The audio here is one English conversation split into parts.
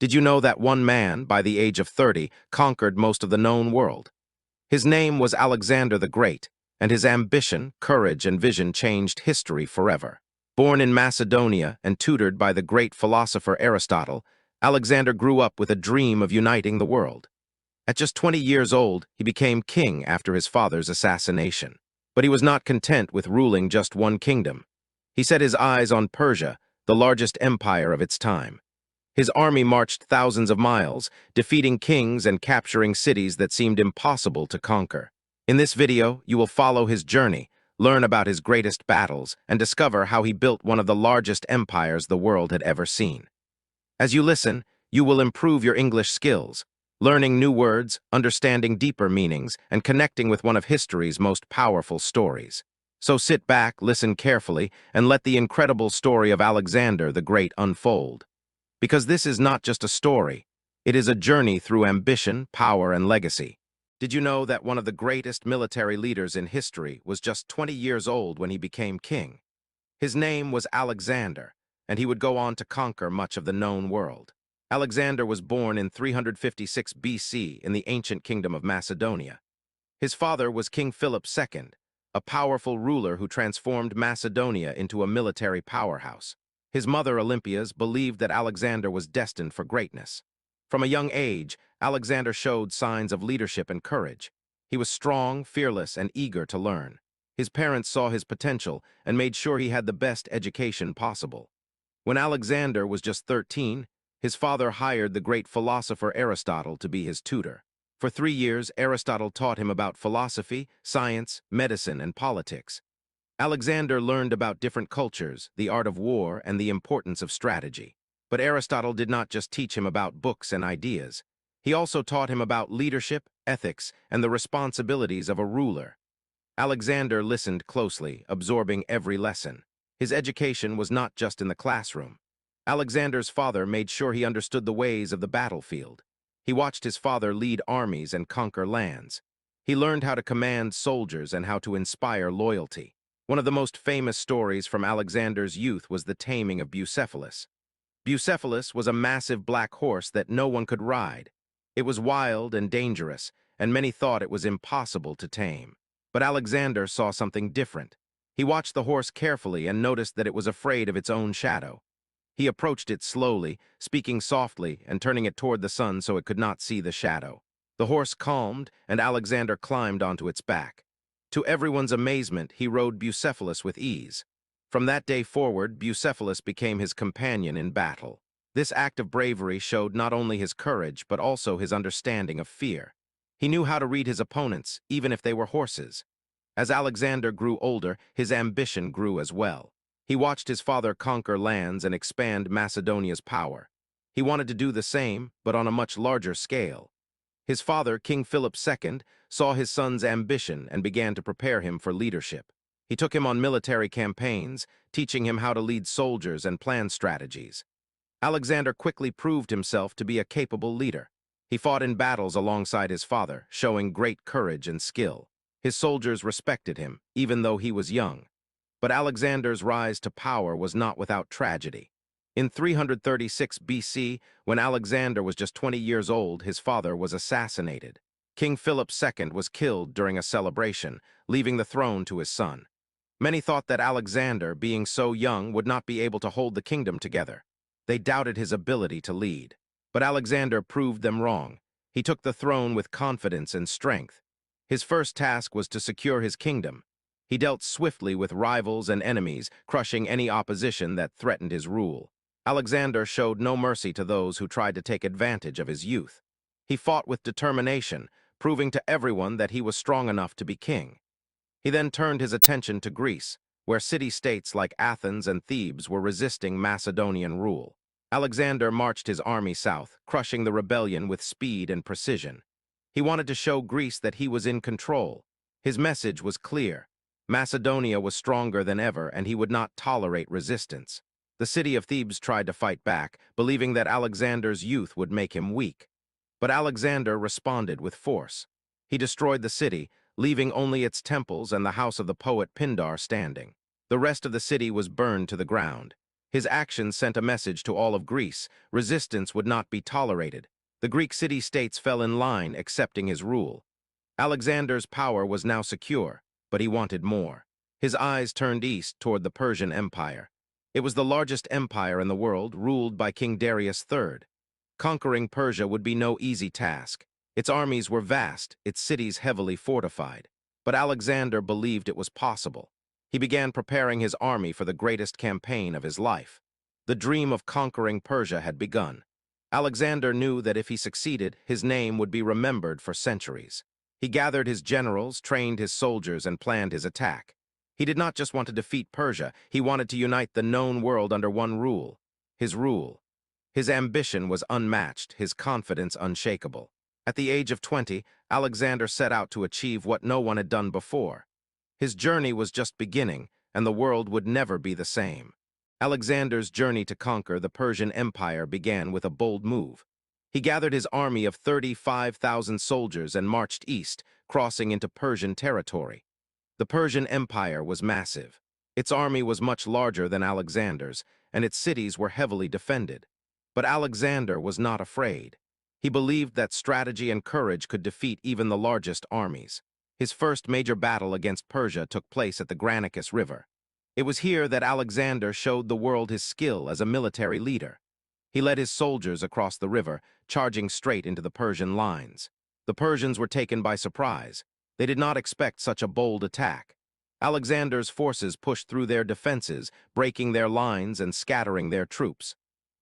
Did you know that one man, by the age of 30, conquered most of the known world? His name was Alexander the Great, and his ambition, courage, and vision changed history forever. Born in Macedonia and tutored by the great philosopher Aristotle, Alexander grew up with a dream of uniting the world. At just 20 years old, he became king after his father's assassination. But he was not content with ruling just one kingdom. He set his eyes on Persia, the largest empire of its time. His army marched thousands of miles, defeating kings and capturing cities that seemed impossible to conquer. In this video, you will follow his journey, learn about his greatest battles, and discover how he built one of the largest empires the world had ever seen. As you listen, you will improve your English skills, learning new words, understanding deeper meanings, and connecting with one of history's most powerful stories. So sit back, listen carefully, and let the incredible story of Alexander the Great unfold. Because this is not just a story, it is a journey through ambition, power, and legacy. Did you know that one of the greatest military leaders in history was just 20 years old when he became king? His name was Alexander, and he would go on to conquer much of the known world. Alexander was born in 356 BC in the ancient kingdom of Macedonia. His father was King Philip II, a powerful ruler who transformed Macedonia into a military powerhouse. His mother, Olympias, believed that Alexander was destined for greatness. From a young age, Alexander showed signs of leadership and courage. He was strong, fearless, and eager to learn. His parents saw his potential and made sure he had the best education possible. When Alexander was just 13, his father hired the great philosopher Aristotle to be his tutor. For 3 years, Aristotle taught him about philosophy, science, medicine, and politics. Alexander learned about different cultures, the art of war, and the importance of strategy. But Aristotle did not just teach him about books and ideas. He also taught him about leadership, ethics, and the responsibilities of a ruler. Alexander listened closely, absorbing every lesson. His education was not just in the classroom. Alexander's father made sure he understood the ways of the battlefield. He watched his father lead armies and conquer lands. He learned how to command soldiers and how to inspire loyalty. One of the most famous stories from Alexander's youth was the taming of Bucephalus. Bucephalus was a massive black horse that no one could ride. It was wild and dangerous, and many thought it was impossible to tame. But Alexander saw something different. He watched the horse carefully and noticed that it was afraid of its own shadow. He approached it slowly, speaking softly and turning it toward the sun so it could not see the shadow. The horse calmed, and Alexander climbed onto its back. To everyone's amazement, he rode Bucephalus with ease. From that day forward, Bucephalus became his companion in battle. This act of bravery showed not only his courage, but also his understanding of fear. He knew how to read his opponents, even if they were horses. As Alexander grew older, his ambition grew as well. He watched his father conquer lands and expand Macedonia's power. He wanted to do the same, but on a much larger scale. His father, King Philip II, saw his son's ambition and began to prepare him for leadership. He took him on military campaigns, teaching him how to lead soldiers and plan strategies. Alexander quickly proved himself to be a capable leader. He fought in battles alongside his father, showing great courage and skill. His soldiers respected him, even though he was young. But Alexander's rise to power was not without tragedy. In 336 BC, when Alexander was just 20 years old, his father was assassinated. King Philip II was killed during a celebration, leaving the throne to his son. Many thought that Alexander, being so young, would not be able to hold the kingdom together. They doubted his ability to lead. But Alexander proved them wrong. He took the throne with confidence and strength. His first task was to secure his kingdom. He dealt swiftly with rivals and enemies, crushing any opposition that threatened his rule. Alexander showed no mercy to those who tried to take advantage of his youth. He fought with determination, proving to everyone that he was strong enough to be king. He then turned his attention to Greece, where city-states like Athens and Thebes were resisting Macedonian rule. Alexander marched his army south, crushing the rebellion with speed and precision. He wanted to show Greece that he was in control. His message was clear. Macedonia was stronger than ever, and he would not tolerate resistance. The city of Thebes tried to fight back, believing that Alexander's youth would make him weak. But Alexander responded with force. He destroyed the city, leaving only its temples and the house of the poet Pindar standing. The rest of the city was burned to the ground. His actions sent a message to all of Greece: resistance would not be tolerated. The Greek city-states fell in line, accepting his rule. Alexander's power was now secure, but he wanted more. His eyes turned east toward the Persian Empire. It was the largest empire in the world, ruled by King Darius III. Conquering Persia would be no easy task. Its armies were vast, its cities heavily fortified. But Alexander believed it was possible. He began preparing his army for the greatest campaign of his life. The dream of conquering Persia had begun. Alexander knew that if he succeeded, his name would be remembered for centuries. He gathered his generals, trained his soldiers, and planned his attack. He did not just want to defeat Persia, he wanted to unite the known world under one rule: his rule. His ambition was unmatched, his confidence unshakable. At the age of 20, Alexander set out to achieve what no one had done before. His journey was just beginning, and the world would never be the same. Alexander's journey to conquer the Persian Empire began with a bold move. He gathered his army of 35,000 soldiers and marched east, crossing into Persian territory. The Persian Empire was massive. Its army was much larger than Alexander's, and its cities were heavily defended. But Alexander was not afraid. He believed that strategy and courage could defeat even the largest armies. His first major battle against Persia took place at the Granicus River. It was here that Alexander showed the world his skill as a military leader. He led his soldiers across the river, charging straight into the Persian lines. The Persians were taken by surprise. They did not expect such a bold attack. Alexander's forces pushed through their defenses, breaking their lines and scattering their troops.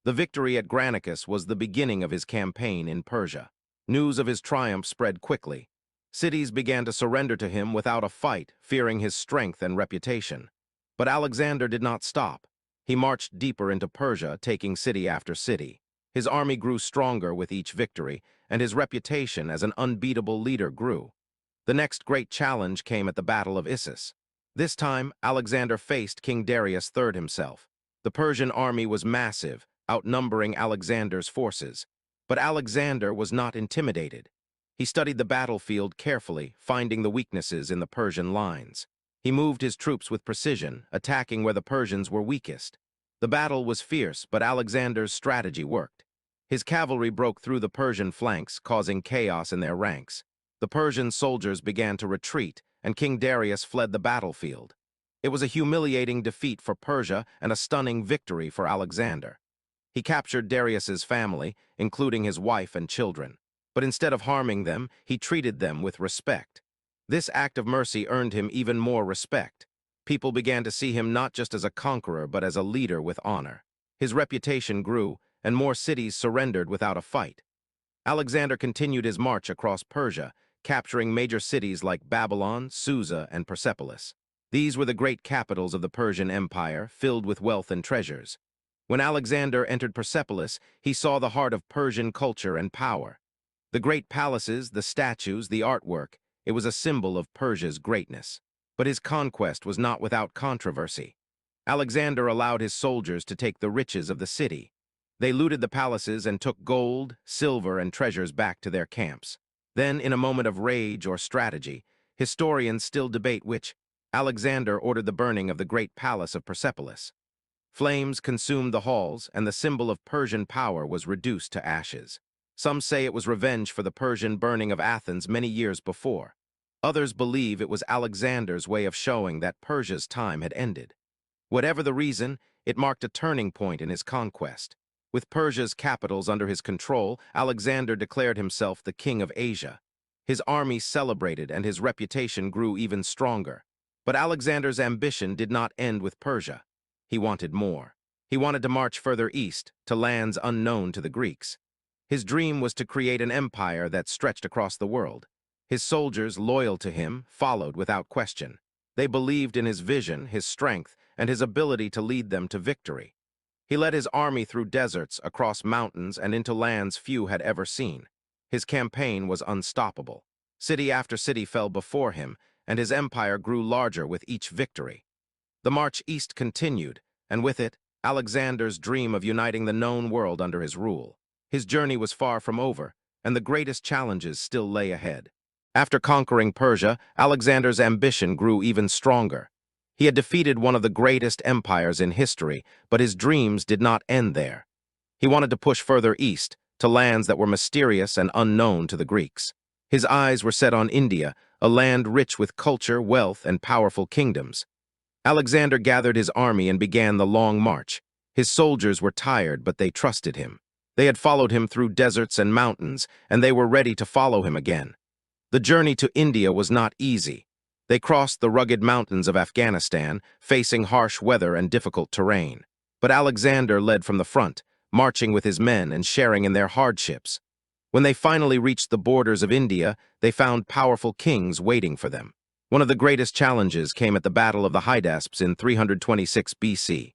The victory at Granicus was the beginning of his campaign in Persia. News of his triumph spread quickly. Cities began to surrender to him without a fight, fearing his strength and reputation. But Alexander did not stop. He marched deeper into Persia, taking city after city. His army grew stronger with each victory, and his reputation as an unbeatable leader grew. The next great challenge came at the Battle of Issus. This time, Alexander faced King Darius III himself. The Persian army was massive, outnumbering Alexander's forces. But Alexander was not intimidated. He studied the battlefield carefully, finding the weaknesses in the Persian lines. He moved his troops with precision, attacking where the Persians were weakest. The battle was fierce, but Alexander's strategy worked. His cavalry broke through the Persian flanks, causing chaos in their ranks. The Persian soldiers began to retreat, and King Darius fled the battlefield. It was a humiliating defeat for Persia and a stunning victory for Alexander. He captured Darius's family, including his wife and children. But instead of harming them, he treated them with respect. This act of mercy earned him even more respect. People began to see him not just as a conqueror, but as a leader with honor. His reputation grew, and more cities surrendered without a fight. Alexander continued his march across Persia, capturing major cities like Babylon, Susa, and Persepolis. These were the great capitals of the Persian Empire, filled with wealth and treasures. When Alexander entered Persepolis, he saw the heart of Persian culture and power. The great palaces, the statues, the artwork, it was a symbol of Persia's greatness. But his conquest was not without controversy. Alexander allowed his soldiers to take the riches of the city. They looted the palaces and took gold, silver, and treasures back to their camps. Then, in a moment of rage or strategy, historians still debate which, Alexander ordered the burning of the great palace of Persepolis. Flames consumed the halls, and the symbol of Persian power was reduced to ashes. Some say it was revenge for the Persian burning of Athens many years before. Others believe it was Alexander's way of showing that Persia's time had ended. Whatever the reason, it marked a turning point in his conquest. With Persia's capitals under his control, Alexander declared himself the king of Asia. His army celebrated, and his reputation grew even stronger. But Alexander's ambition did not end with Persia. He wanted more. He wanted to march further east, to lands unknown to the Greeks. His dream was to create an empire that stretched across the world. His soldiers, loyal to him, followed without question. They believed in his vision, his strength, and his ability to lead them to victory. He led his army through deserts, across mountains, and into lands few had ever seen. His campaign was unstoppable. City after city fell before him, and his empire grew larger with each victory. The march east continued, and with it, Alexander's dream of uniting the known world under his rule. His journey was far from over, and the greatest challenges still lay ahead. After conquering Persia, Alexander's ambition grew even stronger. He had defeated one of the greatest empires in history, but his dreams did not end there. He wanted to push further east, to lands that were mysterious and unknown to the Greeks. His eyes were set on India, a land rich with culture, wealth, and powerful kingdoms. Alexander gathered his army and began the long march. His soldiers were tired, but they trusted him. They had followed him through deserts and mountains, and they were ready to follow him again. The journey to India was not easy. They crossed the rugged mountains of Afghanistan, facing harsh weather and difficult terrain. But Alexander led from the front, marching with his men and sharing in their hardships. When they finally reached the borders of India, they found powerful kings waiting for them. One of the greatest challenges came at the Battle of the Hydaspes in 326 BC.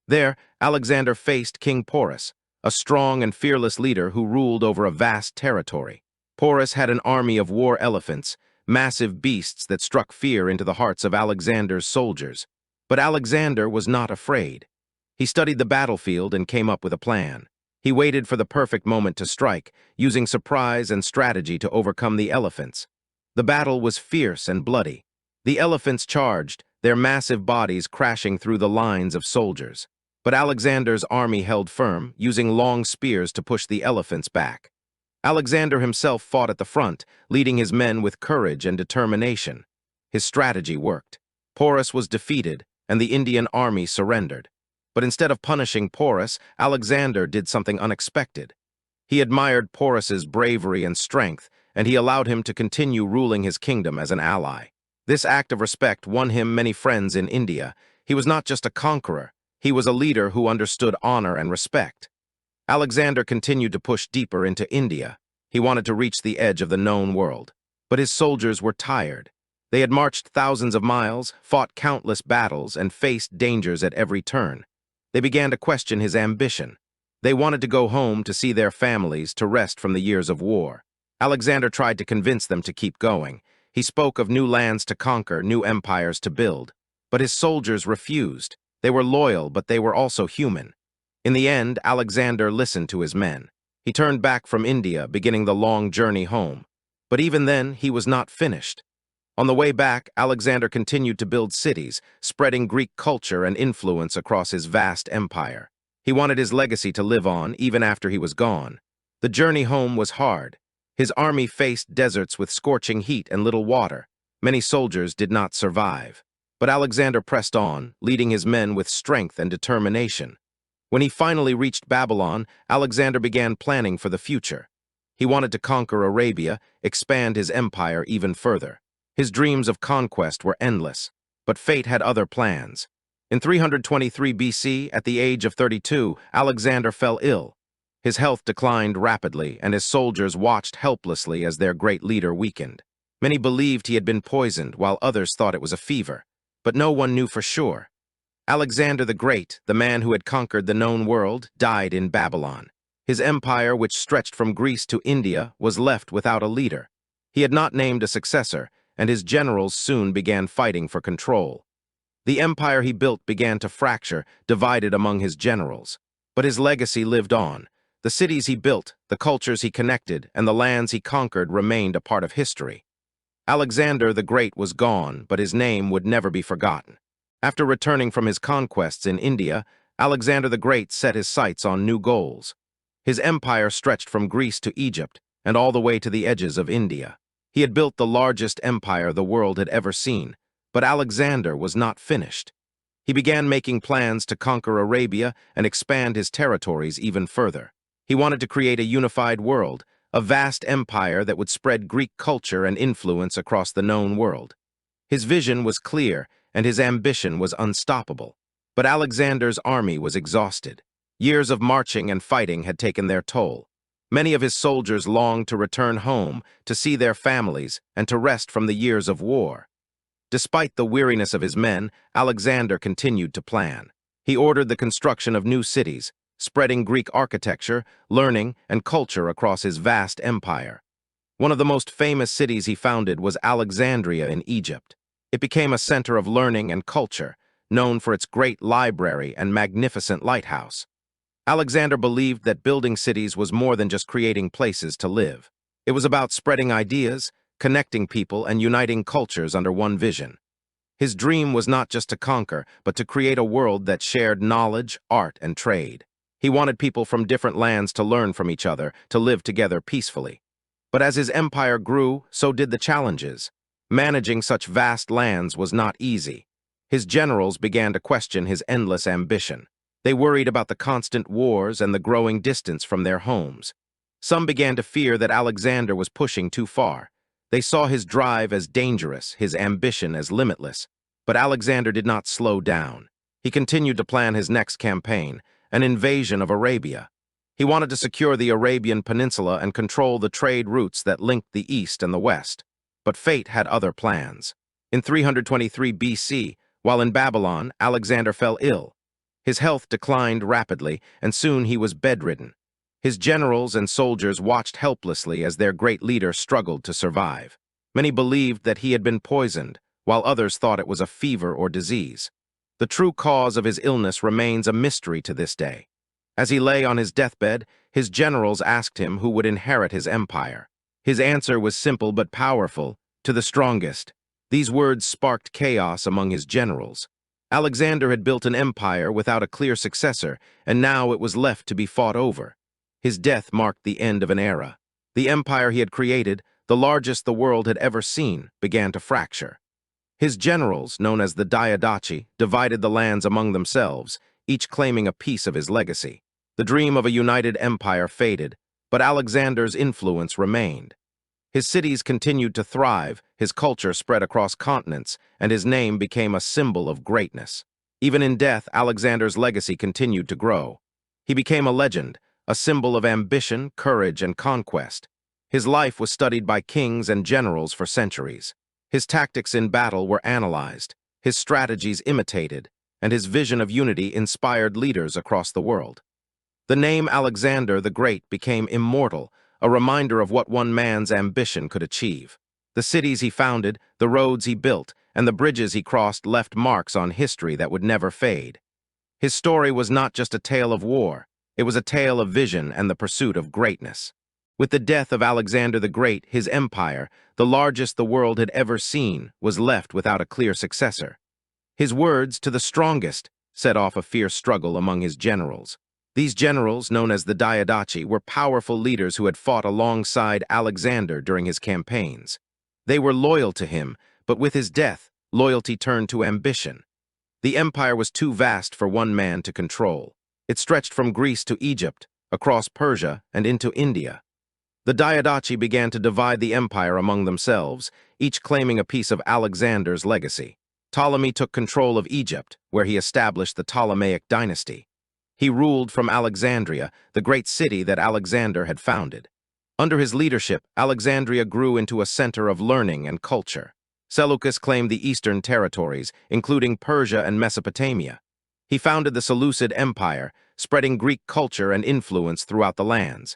There, Alexander faced King Porus, a strong and fearless leader who ruled over a vast territory. Porus had an army of war elephants, massive beasts that struck fear into the hearts of Alexander's soldiers. But Alexander was not afraid. He studied the battlefield and came up with a plan. He waited for the perfect moment to strike, using surprise and strategy to overcome the elephants. The battle was fierce and bloody. The elephants charged, their massive bodies crashing through the lines of soldiers. But Alexander's army held firm, using long spears to push the elephants back. Alexander himself fought at the front, leading his men with courage and determination. His strategy worked. Porus was defeated, and the Indian army surrendered. But instead of punishing Porus, Alexander did something unexpected. He admired Porus's bravery and strength, and he allowed him to continue ruling his kingdom as an ally. This act of respect won him many friends in India. He was not just a conqueror, he was a leader who understood honor and respect. Alexander continued to push deeper into India. He wanted to reach the edge of the known world. But his soldiers were tired. They had marched thousands of miles, fought countless battles, and faced dangers at every turn. They began to question his ambition. They wanted to go home to see their families, to rest from the years of war. Alexander tried to convince them to keep going. He spoke of new lands to conquer, new empires to build. But his soldiers refused. They were loyal, but they were also human. In the end, Alexander listened to his men. He turned back from India, beginning the long journey home. But even then, he was not finished. On the way back, Alexander continued to build cities, spreading Greek culture and influence across his vast empire. He wanted his legacy to live on, even after he was gone. The journey home was hard. His army faced deserts with scorching heat and little water. Many soldiers did not survive. But Alexander pressed on, leading his men with strength and determination. When he finally reached Babylon, Alexander began planning for the future. He wanted to conquer Arabia, expand his empire even further. His dreams of conquest were endless, but fate had other plans. In 323 BC, at the age of 32, Alexander fell ill. His health declined rapidly, and his soldiers watched helplessly as their great leader weakened. Many believed he had been poisoned, while others thought it was a fever. But no one knew for sure. Alexander the Great, the man who had conquered the known world, died in Babylon. His empire, which stretched from Greece to India, was left without a leader. He had not named a successor, and his generals soon began fighting for control. The empire he built began to fracture, divided among his generals. But his legacy lived on. The cities he built, the cultures he connected, and the lands he conquered remained a part of history. Alexander the Great was gone, but his name would never be forgotten. After returning from his conquests in India, Alexander the Great set his sights on new goals. His empire stretched from Greece to Egypt, and all the way to the edges of India. He had built the largest empire the world had ever seen, but Alexander was not finished. He began making plans to conquer Arabia and expand his territories even further. He wanted to create a unified world, a vast empire that would spread Greek culture and influence across the known world. His vision was clear, and his ambition was unstoppable. But Alexander's army was exhausted. Years of marching and fighting had taken their toll. Many of his soldiers longed to return home, to see their families, and to rest from the years of war. Despite the weariness of his men, Alexander continued to plan. He ordered the construction of new cities, spreading Greek architecture, learning, and culture across his vast empire. One of the most famous cities he founded was Alexandria in Egypt. It became a center of learning and culture, known for its great library and magnificent lighthouse. Alexander believed that building cities was more than just creating places to live. It was about spreading ideas, connecting people, and uniting cultures under one vision. His dream was not just to conquer, but to create a world that shared knowledge, art, and trade. He wanted people from different lands to learn from each other, to live together peacefully. But as his empire grew, so did the challenges. Managing such vast lands was not easy. His generals began to question his endless ambition. They worried about the constant wars and the growing distance from their homes. Some began to fear that Alexander was pushing too far. They saw his drive as dangerous, his ambition as limitless. But Alexander did not slow down. He continued to plan his next campaign, an invasion of Arabia. He wanted to secure the Arabian Peninsula and control the trade routes that linked the East and the West. But fate had other plans. In 323 BC, while in Babylon, Alexander fell ill. His health declined rapidly, and soon he was bedridden. His generals and soldiers watched helplessly as their great leader struggled to survive. Many believed that he had been poisoned, while others thought it was a fever or disease. The true cause of his illness remains a mystery to this day. As he lay on his deathbed, his generals asked him who would inherit his empire. His answer was simple but powerful: to the strongest. These words sparked chaos among his generals. Alexander had built an empire without a clear successor, and now it was left to be fought over. His death marked the end of an era. The empire he had created, the largest the world had ever seen, began to fracture. His generals, known as the Diadochi, divided the lands among themselves, each claiming a piece of his legacy. The dream of a united empire faded, but Alexander's influence remained. His cities continued to thrive, his culture spread across continents, and his name became a symbol of greatness. Even in death, Alexander's legacy continued to grow. He became a legend, a symbol of ambition, courage, and conquest. His life was studied by kings and generals for centuries. His tactics in battle were analyzed, his strategies imitated, and his vision of unity inspired leaders across the world. The name Alexander the Great became immortal, a reminder of what one man's ambition could achieve. The cities he founded, the roads he built, and the bridges he crossed left marks on history that would never fade. His story was not just a tale of war. It was a tale of vision and the pursuit of greatness. With the death of Alexander the Great, his empire, the largest the world had ever seen, was left without a clear successor. His words, "to the strongest," set off a fierce struggle among his generals. These generals, known as the Diadochi, were powerful leaders who had fought alongside Alexander during his campaigns. They were loyal to him, but with his death, loyalty turned to ambition. The empire was too vast for one man to control. It stretched from Greece to Egypt, across Persia, and into India. The Diadochi began to divide the empire among themselves, each claiming a piece of Alexander's legacy. Ptolemy took control of Egypt, where he established the Ptolemaic dynasty. He ruled from Alexandria, the great city that Alexander had founded. Under his leadership, Alexandria grew into a center of learning and culture. Seleucus claimed the eastern territories, including Persia and Mesopotamia. He founded the Seleucid Empire, spreading Greek culture and influence throughout the lands.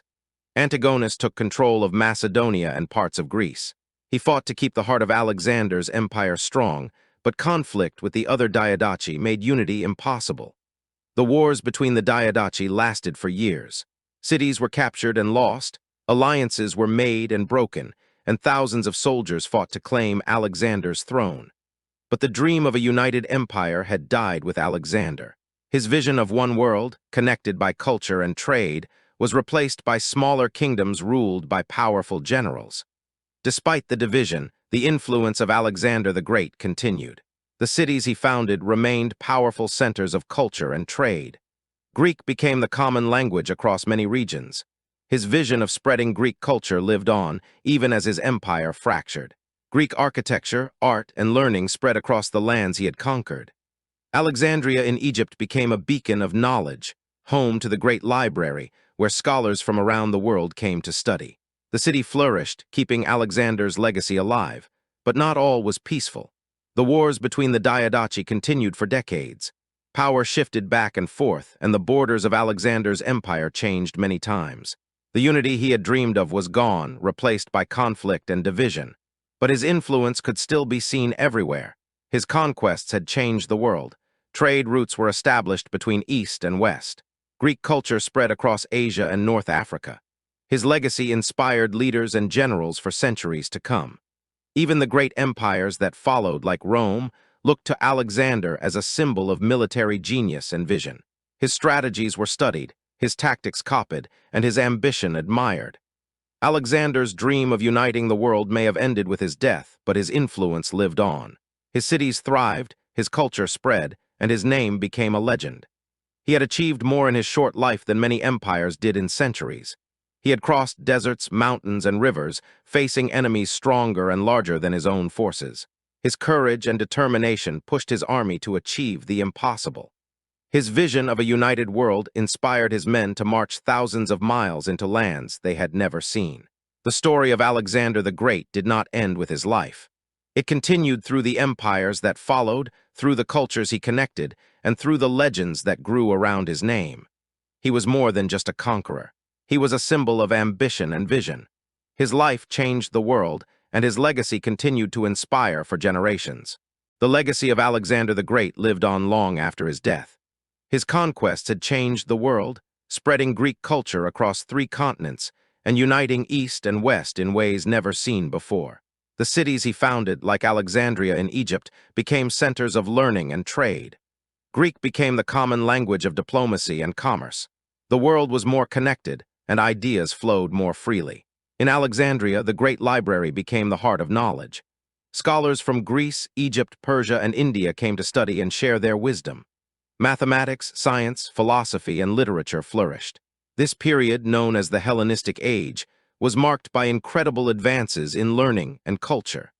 Antigonus took control of Macedonia and parts of Greece. He fought to keep the heart of Alexander's empire strong, but conflict with the other Diadochi made unity impossible. The wars between the Diadochi lasted for years. Cities were captured and lost, alliances were made and broken, and thousands of soldiers fought to claim Alexander's throne. But the dream of a united empire had died with Alexander. His vision of one world, connected by culture and trade, was replaced by smaller kingdoms ruled by powerful generals. Despite the division, the influence of Alexander the Great continued. The cities he founded remained powerful centers of culture and trade. Greek became the common language across many regions. His vision of spreading Greek culture lived on, even as his empire fractured. Greek architecture, art, and learning spread across the lands he had conquered. Alexandria in Egypt became a beacon of knowledge, home to the great library, where scholars from around the world came to study. The city flourished, keeping Alexander's legacy alive, but not all was peaceful. The wars between the Diadochi continued for decades. Power shifted back and forth, and the borders of Alexander's empire changed many times. The unity he had dreamed of was gone, replaced by conflict and division. But his influence could still be seen everywhere. His conquests had changed the world. Trade routes were established between East and West. Greek culture spread across Asia and North Africa. His legacy inspired leaders and generals for centuries to come. Even the great empires that followed, like Rome, looked to Alexander as a symbol of military genius and vision. His strategies were studied, his tactics copied, and his ambition admired. Alexander's dream of uniting the world may have ended with his death, but his influence lived on. His cities thrived, his culture spread, and his name became a legend. He had achieved more in his short life than many empires did in centuries. He had crossed deserts, mountains, and rivers, facing enemies stronger and larger than his own forces. His courage and determination pushed his army to achieve the impossible. His vision of a united world inspired his men to march thousands of miles into lands they had never seen. The story of Alexander the Great did not end with his life. It continued through the empires that followed, through the cultures he connected, and through the legends that grew around his name. He was more than just a conqueror. He was a symbol of ambition and vision. His life changed the world, and his legacy continued to inspire for generations. The legacy of Alexander the Great lived on long after his death. His conquests had changed the world, spreading Greek culture across 3 continents and uniting East and West in ways never seen before. The cities he founded, like Alexandria in Egypt, became centers of learning and trade. Greek became the common language of diplomacy and commerce. The world was more connected, and ideas flowed more freely. In Alexandria, the great library became the heart of knowledge. Scholars from Greece, Egypt, Persia, and India came to study and share their wisdom. Mathematics, science, philosophy, and literature flourished. This period, known as the Hellenistic Age, was marked by incredible advances in learning and culture.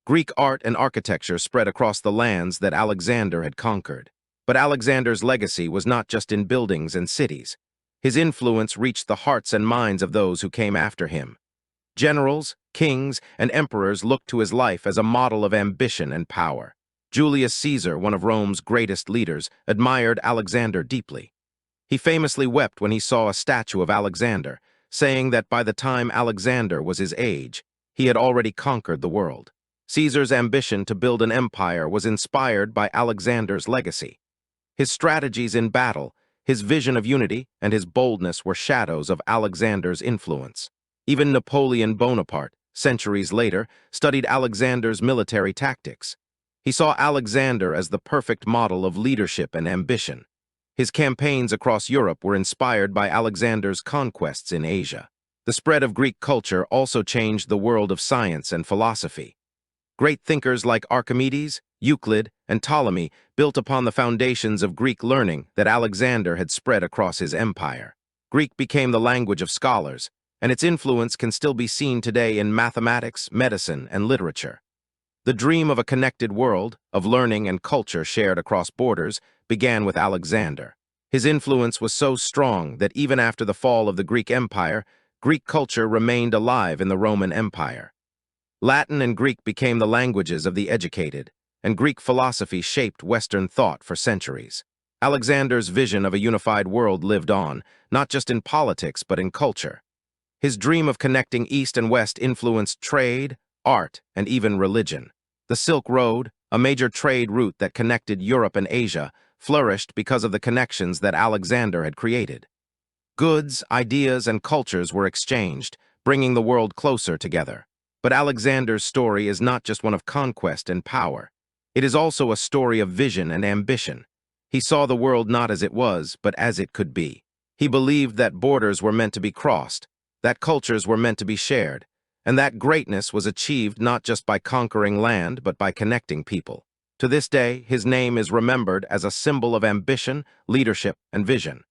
Greek art and architecture spread across the lands that Alexander had conquered. But Alexander's legacy was not just in buildings and cities. His influence reached the hearts and minds of those who came after him. Generals, kings, and emperors looked to his life as a model of ambition and power. Julius Caesar, one of Rome's greatest leaders, admired Alexander deeply. He famously wept when he saw a statue of Alexander, saying that by the time Alexander was his age, he had already conquered the world. Caesar's ambition to build an empire was inspired by Alexander's legacy. His strategies in battle, his vision of unity, and his boldness were shadows of Alexander's influence. Even Napoleon Bonaparte, centuries later, studied Alexander's military tactics. He saw Alexander as the perfect model of leadership and ambition. His campaigns across Europe were inspired by Alexander's conquests in Asia. The spread of Greek culture also changed the world of science and philosophy. Great thinkers like Archimedes, Euclid, and Ptolemy built upon the foundations of Greek learning that Alexander had spread across his empire. Greek became the language of scholars, and its influence can still be seen today in mathematics, medicine, and literature. The dream of a connected world, of learning and culture shared across borders, began with Alexander. His influence was so strong that even after the fall of the Greek Empire, Greek culture remained alive in the Roman Empire. Latin and Greek became the languages of the educated, and Greek philosophy shaped Western thought for centuries. Alexander's vision of a unified world lived on, not just in politics but in culture. His dream of connecting East and West influenced trade, art, and even religion. The Silk Road, a major trade route that connected Europe and Asia, flourished because of the connections that Alexander had created. Goods, ideas, and cultures were exchanged, bringing the world closer together. But Alexander's story is not just one of conquest and power. It is also a story of vision and ambition. He saw the world not as it was, but as it could be. He believed that borders were meant to be crossed, that cultures were meant to be shared, and that greatness was achieved not just by conquering land, but by connecting people. To this day, his name is remembered as a symbol of ambition, leadership, and vision.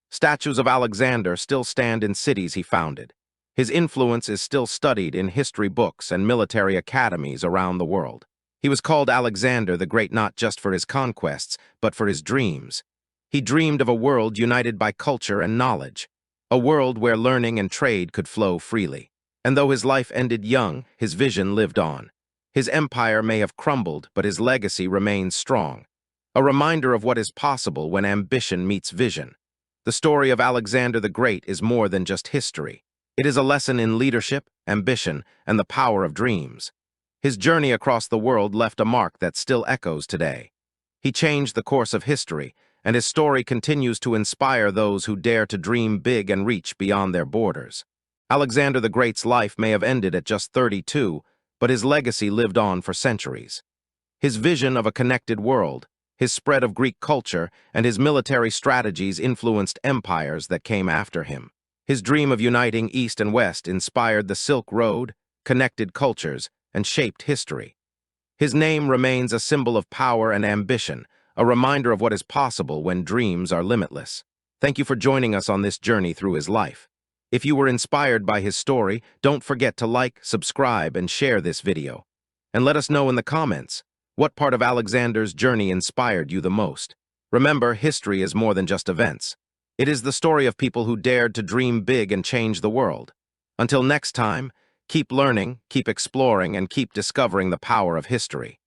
Statues of Alexander still stand in cities he founded. His influence is still studied in history books and military academies around the world. He was called Alexander the Great not just for his conquests, but for his dreams. He dreamed of a world united by culture and knowledge, a world where learning and trade could flow freely. And though his life ended young, his vision lived on. His empire may have crumbled, but his legacy remains strong, a reminder of what is possible when ambition meets vision. The story of Alexander the Great is more than just history. It is a lesson in leadership, ambition, and the power of dreams. His journey across the world left a mark that still echoes today. He changed the course of history, and his story continues to inspire those who dare to dream big and reach beyond their borders. Alexander the Great's life may have ended at just 32, but his legacy lived on for centuries. His vision of a connected world, his spread of Greek culture, and his military strategies influenced empires that came after him. His dream of uniting East and West inspired the Silk Road, connected cultures, and shaped history. His name remains a symbol of power and ambition, a reminder of what is possible when dreams are limitless. Thank you for joining us on this journey through his life. If you were inspired by his story, don't forget to like, subscribe, and share this video. And let us know in the comments, what part of Alexander's journey inspired you the most? Remember, history is more than just events. It is the story of people who dared to dream big and change the world. Until next time, keep learning, keep exploring, and keep discovering the power of history.